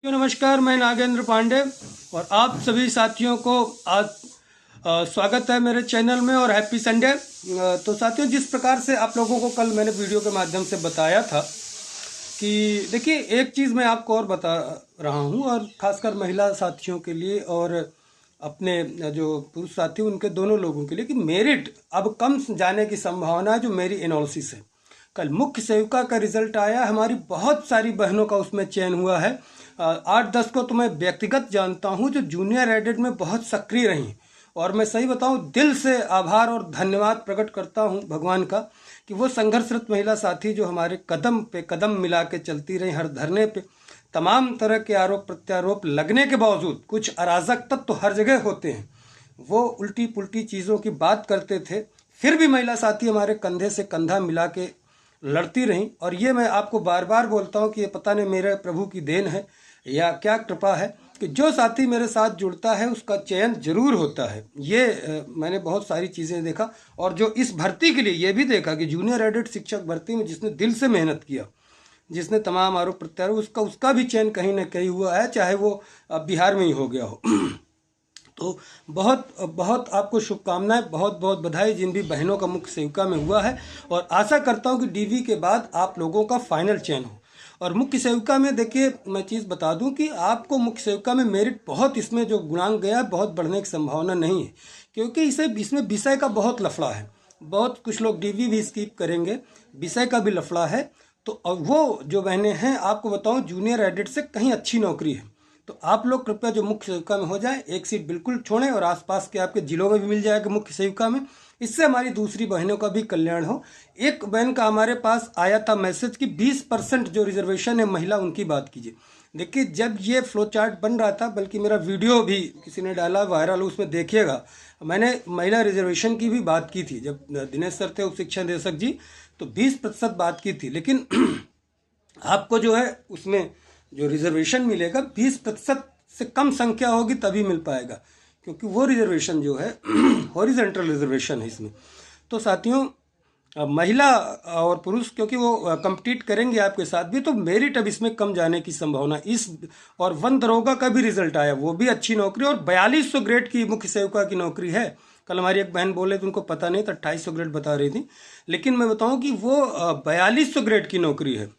नमस्कार, मैं नागेंद्र पांडे और आप सभी साथियों को आज स्वागत है मेरे चैनल में और हैप्पी संडे। तो साथियों, जिस प्रकार से आप लोगों को कल मैंने वीडियो के माध्यम से बताया था कि देखिए, एक चीज़ मैं आपको और बता रहा हूं, और खासकर महिला साथियों के लिए और अपने जो पुरुष साथी उनके दोनों लोगों के लिए कि मेरिट अब कम जाने की संभावना है। जो मेरी एनालिसिस है, कल मुख्य सेविका का रिजल्ट आया, हमारी बहुत सारी बहनों का उसमें चयन हुआ है। 8-10 को तो मैं व्यक्तिगत जानता हूं जो जूनियर एडेड में बहुत सक्रिय रही, और मैं सही बताऊं दिल से आभार और धन्यवाद प्रकट करता हूं भगवान का कि वो संघर्षरत महिला साथी जो हमारे कदम पे कदम मिला के चलती रही, हर धरने पे तमाम तरह के आरोप प्रत्यारोप लगने के बावजूद, कुछ अराजक तत्व तो हर जगह होते हैं, वो उल्टी पुल्टी चीज़ों की बात करते थे, फिर भी महिला साथी हमारे कंधे से कंधा मिला के लड़ती रहीं। और ये मैं आपको बार बार बोलता हूँ कि ये पता नहीं मेरे प्रभु की देन है या क्या कृपा है कि जो साथी मेरे साथ जुड़ता है उसका चयन जरूर होता है। ये मैंने बहुत सारी चीज़ें देखा, और जो इस भर्ती के लिए ये भी देखा कि जूनियर एडेड शिक्षक भर्ती में जिसने दिल से मेहनत किया, जिसने तमाम आरोप प्रत्यारोप, उसका भी चयन कहीं ना कहीं हुआ है, चाहे वो बिहार में ही हो गया हो। तो बहुत बहुत आपको शुभकामनाएं, बहुत बहुत बधाई जिन भी बहनों का मुख्य सेविका में हुआ है, और आशा करता हूं कि डीवी के बाद आप लोगों का फाइनल चयन हो। और मुख्य सेविका में देखिए, मैं चीज़ बता दूं कि आपको मुख्य सेविका में मेरिट बहुत, इसमें जो गुणांक गया बहुत बढ़ने की संभावना नहीं है, क्योंकि इसमें विषय का बहुत लफड़ा है। बहुत कुछ लोग डीवी भी स्किप करेंगे, विषय का भी लफड़ा है। तो वो जो बहनें हैं, आपको बताऊं जूनियर एडेड से कहीं अच्छी नौकरी है, तो आप लोग कृपया जो मुख्य सेविका में हो जाए, एक सीट बिल्कुल छोड़ें, और आसपास के आपके जिलों में भी मिल जाएगा मुख्य सेविका में। इससे हमारी दूसरी बहनों का भी कल्याण हो। एक बहन का हमारे पास आया था मैसेज कि 20% जो रिजर्वेशन है महिला, उनकी बात कीजिए। देखिए, जब ये फ्लो चार्ट बन रहा था, बल्कि मेरा वीडियो भी किसी ने डाला वायरल, उसमें देखिएगा, मैंने महिला रिजर्वेशन की भी बात की थी। जब दिनेश सर थे उप शिक्षा निदेशक जी, तो 20% बात की थी, लेकिन आपको जो है उसमें जो रिजर्वेशन मिलेगा 20% से कम संख्या होगी तभी मिल पाएगा, क्योंकि वो रिजर्वेशन जो है हॉरिजॉन्टल रिजर्वेशन है इसमें। तो साथियों, महिला और पुरुष क्योंकि वो compete करेंगे आपके साथ भी, तो मेरिट अब इसमें कम जाने की संभावना इस। और वन दरोगा का भी रिजल्ट आया, वो भी अच्छी नौकरी, और 4200 ग्रेड की मुख्य सेविका की नौकरी है। कल हमारी एक बहन बोले तो उनको पता नहीं था, 2800 ग्रेड बता रही थी, लेकिन मैं बताऊं कि वो 4200 ग्रेड की नौकरी है,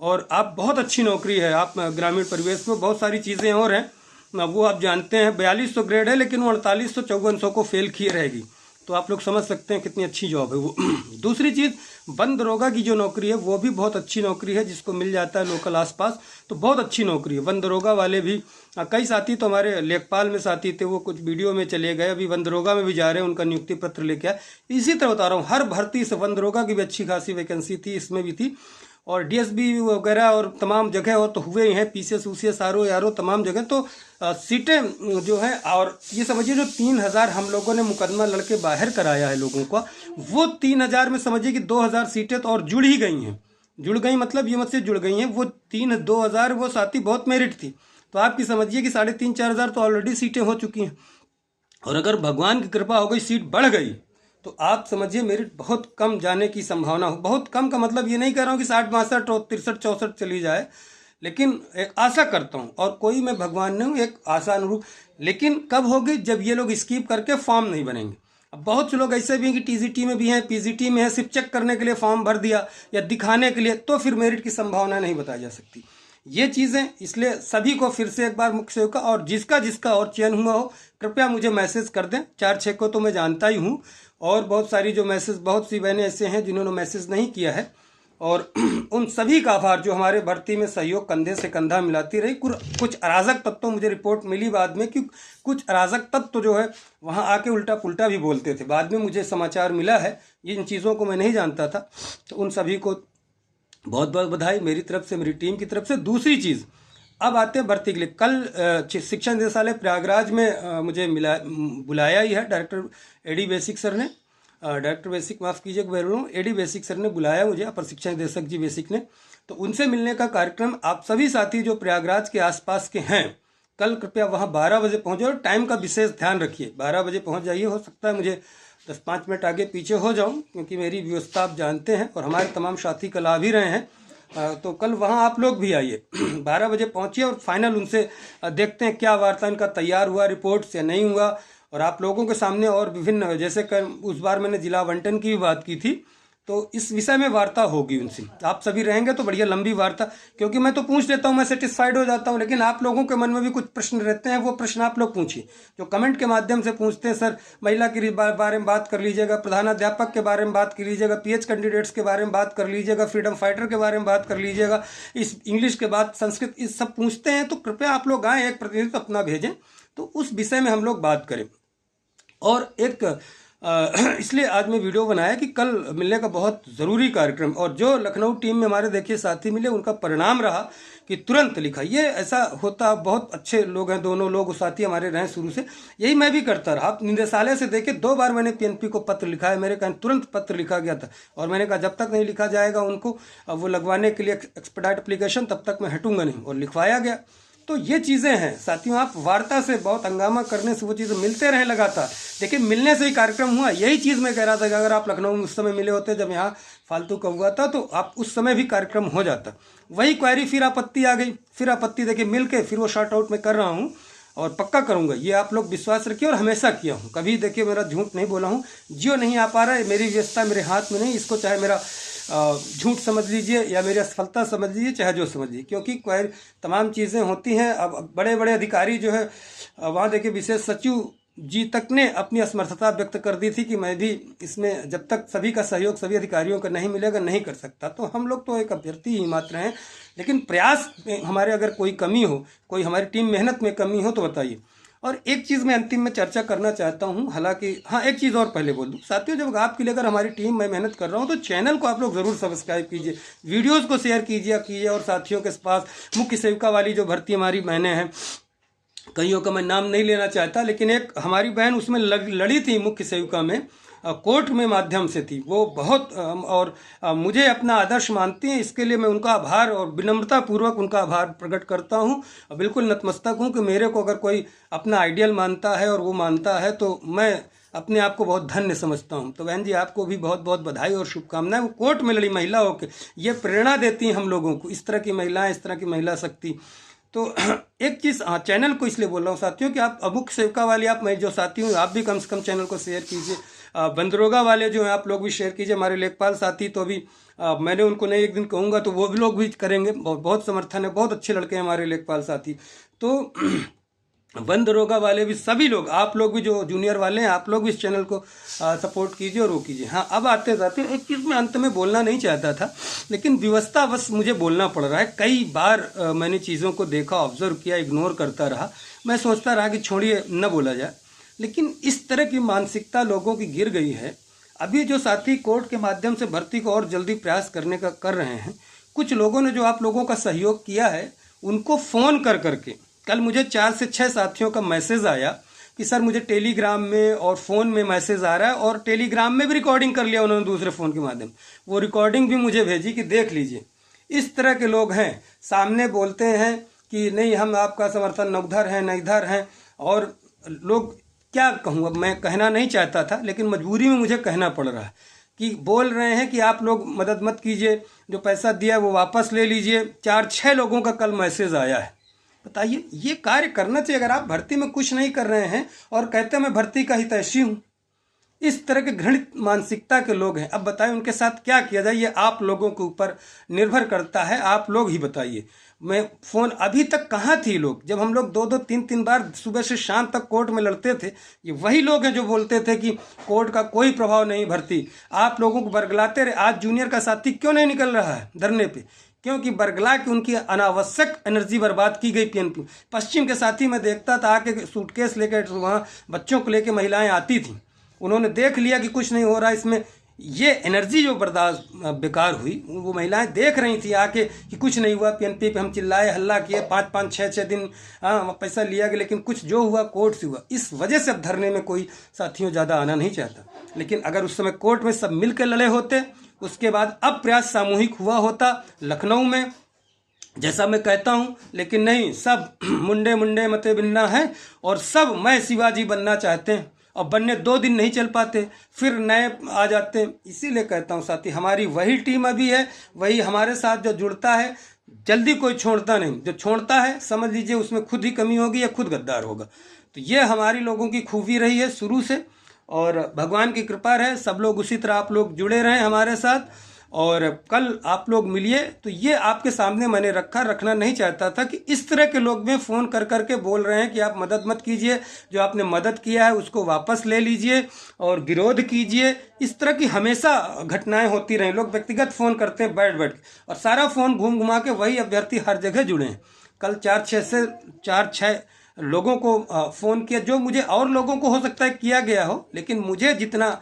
और आप बहुत अच्छी नौकरी है। आप ग्रामीण परिवेश में बहुत सारी चीज़ें और हैं, वो आप जानते हैं। 4200 ग्रेड है, लेकिन वो 4800-5400 को फेल किए रहेगी, तो आप लोग समझ सकते हैं कितनी अच्छी जॉब है वो। दूसरी चीज़, वन दरोगा की जो नौकरी है वो भी बहुत अच्छी नौकरी है, जिसको मिल जाता है लोकल आसपास, तो बहुत अच्छी नौकरी है। वन दरोगा वाले भी कई साथी तो हमारे लेखपाल में साथी थे, वो कुछ वीडियो में चले गए, अभी वन दरोगा में भी जा रहे हैं, उनका नियुक्ति पत्र लेके आए। इसी तरह बता रहा हूँ, हर भर्ती से वन दरोगा की भी अच्छी खासी वैकेंसी थी, इसमें भी थी, और डीएसबी वगैरह और तमाम जगह और तो हुए ही हैं, पीसीएस ऊसीएस आरओ यारो तमाम जगह। तो सीटें जो है, और ये समझिए जो 3000 हम लोगों ने मुकदमा लड़के बाहर कराया है लोगों का, वो 3000 में समझिए कि 2000 सीटें तो और जुड़ ही गई हैं। जुड़ गई मतलब ये मत से जुड़ गई हैं, वो 2000 वो साथी बहुत मेरिट थी, तो आपकी समझिए कि 3500-4000 तो ऑलरेडी सीटें हो चुकी हैं। और अगर भगवान की कृपा हो गई, सीट बढ़ गई, तो आप समझिए मेरिट बहुत कम जाने की संभावना हो। बहुत कम का मतलब ये नहीं कह रहा हूँ कि 60, 62, 63, 64 चली जाए, लेकिन एक आशा करता हूँ, और कोई मैं भगवान नहीं हूँ, एक आशा अनुरूप। लेकिन कब होगी? जब ये लोग स्कीप करके फॉर्म नहीं बनेंगे। अब बहुत से लोग ऐसे भी हैं कि टीजीटी में भी हैं, पीजीटी में है, सिर्फ चेक करने के लिए फॉर्म भर दिया या दिखाने के लिए, तो फिर मेरिट की संभावना नहीं बताई जा सकती। ये चीज़ें, इसलिए सभी को फिर से एक बार मुख्य सेविका, और जिसका जिसका और चयन हुआ हो, कृपया मुझे मैसेज कर दें। 4-6 को तो मैं जानता ही हूँ, और बहुत सारी जो मैसेज, बहुत सी बहनें ऐसे हैं जिन्होंने मैसेज नहीं किया है, और उन सभी का आभार जो हमारे भर्ती में सहयोग कंधे से कंधा मिलाती रही। कुछ अराजक तत्व, मुझे रिपोर्ट मिली बाद में कि कुछ अराजक तत्व जो है वहाँ आके उल्टा पुल्टा भी बोलते थे, बाद में मुझे समाचार मिला है, इन चीज़ों को मैं नहीं जानता था। तो उन सभी को बहुत बहुत बधाई मेरी तरफ से, मेरी टीम की तरफ से। दूसरी चीज़, अब आते हैं भर्ती के लिए। कल शिक्षा निदेशालय प्रयागराज में मुझे बुलाया ही है डायरेक्टर एडी बेसिक सर ने, डायरेक्टर बेसिक माफ़ कीजिए बोल रहा हूँ, एडी बेसिक सर ने बुलाया मुझे, अपर शिक्षा निदेशक जी बेसिक ने। तो उनसे मिलने का कार्यक्रम, आप सभी साथी जो प्रयागराज के आसपास के हैं, कल कृपया वहाँ 12 बजे पहुँचे, और टाइम का विशेष ध्यान रखिए, 12 बजे पहुँच जाइए। हो सकता है मुझे 10-5 मिनट आगे पीछे हो जाऊँ, क्योंकि मेरी व्यवस्था आप जानते हैं, और हमारे तमाम साथी कल आ भी रहे हैं, तो कल वहाँ आप लोग भी आइए 12 बजे पहुँचिए और फाइनल उनसे देखते हैं क्या वार्ता इनका तैयार हुआ रिपोर्ट या नहीं हुआ। और आप लोगों के सामने और विभिन्न, जैसे उस बार मैंने जिला आवंटन की भी बात की थी, तो इस विषय में वार्ता होगी उनसे। आप सभी रहेंगे तो बढ़िया लंबी वार्ता, क्योंकि मैं तो पूछ लेता हूँ, मैं सेटिस्फाइड हो जाता हूँ, लेकिन आप लोगों के मन में भी कुछ प्रश्न रहते हैं, वो प्रश्न आप लोग पूछिए, जो कमेंट के माध्यम से पूछते हैं। सर महिला के बारे में बात कर लीजिएगा, प्रधानाध्यापक के बारे में बात कर लीजिएगा, पीएच कैंडिडेट्स के बारे में बात कर लीजिएगा, फ्रीडम फाइटर के बारे में बात कर लीजिएगा, इस इंग्लिश के बाद संस्कृत, इस सब पूछते हैं। तो कृपया आप लोग आएँ, एक प्रतिनिधित्व अपना भेजें, तो उस विषय में हम लोग बात करें। और एक इसलिए आज मैं वीडियो बनाया कि कल मिलने का बहुत ज़रूरी कार्यक्रम, और जो लखनऊ टीम में हमारे देखिए साथी मिले, उनका परिणाम रहा कि तुरंत लिखा। ये ऐसा होता, बहुत अच्छे लोग हैं, दोनों लोग साथी हमारे रहे शुरू से, यही मैं भी करता रहा। निदेशालय से देखे 2 बार मैंने पीएनपी को पत्र लिखा है, मेरे कहने तुरंत पत्र लिखा गया था, और मैंने कहा जब तक नहीं लिखा जाएगा उनको वो लगवाने के लिए एक्सपेडाइट एप्लीकेशन, तब तक मैं हटूंगा नहीं, और लिखवाया गया। तो ये चीज़ें हैं साथियों, आप वार्ता से, बहुत हंगामा करने से वो चीज़ें मिलते रहें लगातार। देखिए मिलने से ही कार्यक्रम हुआ। यही चीज़ मैं कह रहा था कि अगर आप लखनऊ में उस समय मिले होते जब यहाँ फालतू का हुआ था, तो आप उस समय भी कार्यक्रम हो जाता। वही क्वेरी, फिर आपत्ति आ गई, फिर आपत्ति देखिए मिल के फिर वो शॉर्ट आउट में कर रहा हूँ, और पक्का करूँगा, ये आप लोग विश्वास रखिए। और हमेशा किया हूँ, कभी देखिए मेरा झूठ नहीं बोला हूँ। जियो नहीं आ पा रहा है, मेरी व्यवस्था मेरे हाथ में नहीं, इसको चाहे मेरा झूठ समझ लीजिए या मेरी असफलता समझ लीजिए, चाहे जो समझ लीजिए, क्योंकि कोई तमाम चीज़ें होती हैं। अब बड़े बड़े अधिकारी जो है वहाँ देखिए, विशेष सचिव जी तक ने अपनी असमर्थता व्यक्त कर दी थी कि मैं भी इसमें, जब तक सभी का सहयोग सभी अधिकारियों का नहीं मिलेगा, नहीं कर सकता। तो हम लोग तो एक अभ्यर्थी ही मात्र हैं, लेकिन प्रयास में हमारे अगर कोई कमी हो, कोई हमारी टीम मेहनत में कमी हो तो बताइए। और एक चीज़ मैं अंतिम में चर्चा करना चाहता हूं, हालांकि हाँ एक चीज़ और पहले बोल दूं साथियों, जब आपके लिए अगर हमारी टीम में मेहनत कर रहा हूं तो चैनल को आप लोग ज़रूर सब्सक्राइब कीजिए, वीडियोस को शेयर कीजिए, और साथियों के पास मुख्य सेविका वाली जो भर्ती हमारी बहनें हैं, कईयों का मैं नाम नहीं लेना चाहता, लेकिन एक हमारी बहन उसमें लड़ी थी मुख्य सेविका में, कोर्ट में माध्यम से थी वो, बहुत और मुझे अपना आदर्श मानती हैं। इसके लिए मैं उनका आभार और विनम्रता पूर्वक उनका आभार प्रकट करता हूं। बिल्कुल नतमस्तक हूं कि मेरे को अगर कोई अपना आइडियल मानता है और वो मानता है, तो मैं अपने आप को बहुत धन्य समझता हूं। तो बहन जी आपको भी बहुत बहुत बधाई और शुभकामनाएं। वो कोर्ट में लड़ी महिला होकर ये प्रेरणा देती हैं हम लोगों को, इस तरह की महिलाएं, इस तरह की महिला शक्ति। तो एक चीज़, हाँ चैनल को इसलिए बोल रहा हूँ साथियों कि आप मुख्य सेविका वाले, आप मैं जो साथी हूँ, आप भी कम से कम चैनल को शेयर कीजिए। बंदरोगा वाले जो हैं आप लोग भी शेयर कीजिए। हमारे लेखपाल साथी तो अभी मैंने उनको नहीं, एक दिन कहूँगा तो वो भी लोग भी करेंगे, बहुत समर्थन है, बहुत अच्छे लड़के हैं हमारे लेखपाल साथी। तो वन दरोगा वाले भी, सभी लोग, आप लोग भी जो जूनियर वाले हैं, आप लोग भी इस चैनल को सपोर्ट कीजिए और वो कीजिए। हाँ अब आते जाते एक चीज़ मैं अंत में बोलना नहीं चाहता था, लेकिन व्यवस्था बस मुझे बोलना पड़ रहा है। कई बार मैंने चीज़ों को देखा, ऑब्जर्व किया, इग्नोर करता रहा, मैं सोचता रहा कि छोड़िए न बोला जाए, लेकिन इस तरह की मानसिकता लोगों की गिर गई है। अभी जो साथी कोर्ट के माध्यम से भर्ती को और जल्दी प्रयास करने का कर रहे हैं, कुछ लोगों ने जो आप लोगों का सहयोग किया है, उनको फ़ोन कर करके, कल मुझे 4 से 6 साथियों का मैसेज आया कि सर मुझे टेलीग्राम में और फ़ोन में मैसेज आ रहा है, और टेलीग्राम में भी रिकॉर्डिंग कर लिया उन्होंने दूसरे फ़ोन के माध्यम, वो रिकॉर्डिंग भी मुझे भेजी कि देख लीजिए। इस तरह के लोग हैं, सामने बोलते हैं कि नहीं हम आपका समर्थन नौधर हैं, नईधर हैं, और लोग क्या कहूँ, अब मैं कहना नहीं चाहता था, लेकिन मजबूरी में मुझे कहना पड़ रहा है कि बोल रहे हैं कि आप लोग मदद मत कीजिए, जो पैसा दिया वो वापस ले लीजिए। 4-6 लोगों का कल मैसेज आया है। बताइए, ये कार्य करना चाहिए? अगर आप भर्ती में कुछ नहीं कर रहे हैं और कहते हैं मैं भर्ती का हितैषी हूँ, इस तरह के घृणित मानसिकता के लोग हैं। अब बताइए उनके साथ क्या किया जाए, ये आप लोगों के ऊपर निर्भर करता है, आप लोग ही बताइए। मैं फ़ोन, अभी तक कहाँ थी लोग, जब हम लोग 2-2, 3-3 बार सुबह से शाम तक कोर्ट में लड़ते थे, ये वही लोग हैं जो बोलते थे कि कोर्ट का कोई प्रभाव नहीं भर्ती, आप लोगों को बरगलाते रहे। आज जूनियर का साथी क्यों नहीं निकल रहा है धरने पे? क्योंकि बरगला के उनकी अनावश्यक एनर्जी बर्बाद की गई पीएनपी। पश्चिम के साथी मैं देखता था आके सूटकेस लेकर वहाँ बच्चों को लेकर महिलाएं आती थी, उन्होंने देख लिया कि कुछ नहीं हो रहा इसमें, ये एनर्जी जो बर्दाश्त बेकार हुई, वो महिलाएं देख रही थी आके कि कुछ नहीं हुआ, पीएनपी पे हम चिल्लाए, हल्ला किए, 5-5, 6-6 दिन पैसा लिया गया, लेकिन कुछ जो हुआ कोर्ट से हुआ। इस वजह से अब धरने में कोई साथियों ज़्यादा आना नहीं चाहता। लेकिन अगर उस समय कोर्ट में सब मिल के लड़े होते, उसके बाद अब प्रयास सामूहिक हुआ होता लखनऊ में, जैसा मैं कहता हूं, लेकिन नहीं, सब मुंडे मुंडे मते बिन्ना है, और सब मैं शिवाजी बनना चाहते हैं। और बनने 2 दिन नहीं चल पाते, फिर नए आ जाते हैं। इसीलिए कहता हूँ साथी, हमारी वही टीम अभी है, वही हमारे साथ जो जुड़ता है जल्दी कोई छोड़ता नहीं। जो छोड़ता है समझ लीजिए उसमें खुद ही कमी होगी या खुद गद्दार होगा। तो ये हमारी लोगों की खूबी रही है शुरू से, और भगवान की कृपा है सब लोग उसी तरह आप लोग जुड़े रहें हमारे साथ। और कल आप लोग मिलिए तो ये आपके सामने मैंने रखना नहीं चाहता था कि इस तरह के लोग में फ़ोन कर करके बोल रहे हैं कि आप मदद मत कीजिए, जो आपने मदद किया है उसको वापस ले लीजिए और विरोध कीजिए। इस तरह की हमेशा घटनाएं होती रहीं। लोग व्यक्तिगत फ़ोन करते हैं बैठ बैठ के, और सारा फ़ोन घूम घुमा के वही अभ्यर्थी हर जगह जुड़े हैं। कल 4-6 लोगों को फ़ोन किया, जो मुझे और लोगों को हो सकता है किया गया हो, लेकिन मुझे जितना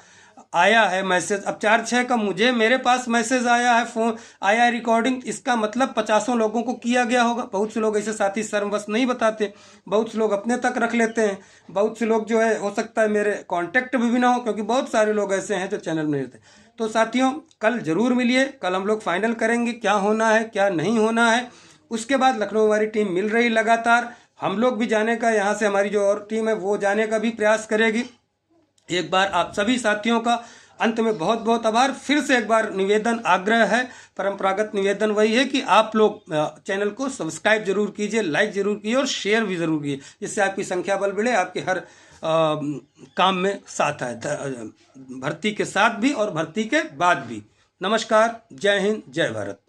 आया है मैसेज, अब 4-6 का मुझे मेरे पास मैसेज आया है, फ़ोन आया है, रिकॉर्डिंग, इसका मतलब 50 लोगों को किया गया होगा। बहुत से लोग ऐसे साथी शर्मवश नहीं बताते, बहुत से लोग अपने तक रख लेते हैं, बहुत से लोग जो है हो सकता है मेरे कांटेक्ट भी ना हो, क्योंकि बहुत सारे लोग ऐसे हैं जो चैनल में रहते। तो साथियों कल ज़रूर मिलिए, कल हम लोग फाइनल करेंगे क्या होना है क्या नहीं होना है। उसके बाद लखनऊ हमारी टीम मिल रही लगातार, हम लोग भी जाने का, यहाँ से हमारी जो और टीम है वो जाने का भी प्रयास करेगी। एक बार आप सभी साथियों का अंत में बहुत बहुत आभार। फिर से एक बार निवेदन, आग्रह है, परंपरागत निवेदन वही है कि आप लोग चैनल को सब्सक्राइब जरूर कीजिए, लाइक जरूर कीजिए और शेयर भी जरूर कीजिए, जिससे आपकी संख्या बल बढ़े, आपके हर काम में साथ आए, भर्ती के साथ भी और भर्ती के बाद भी। नमस्कार, जय हिंद, जय भारत।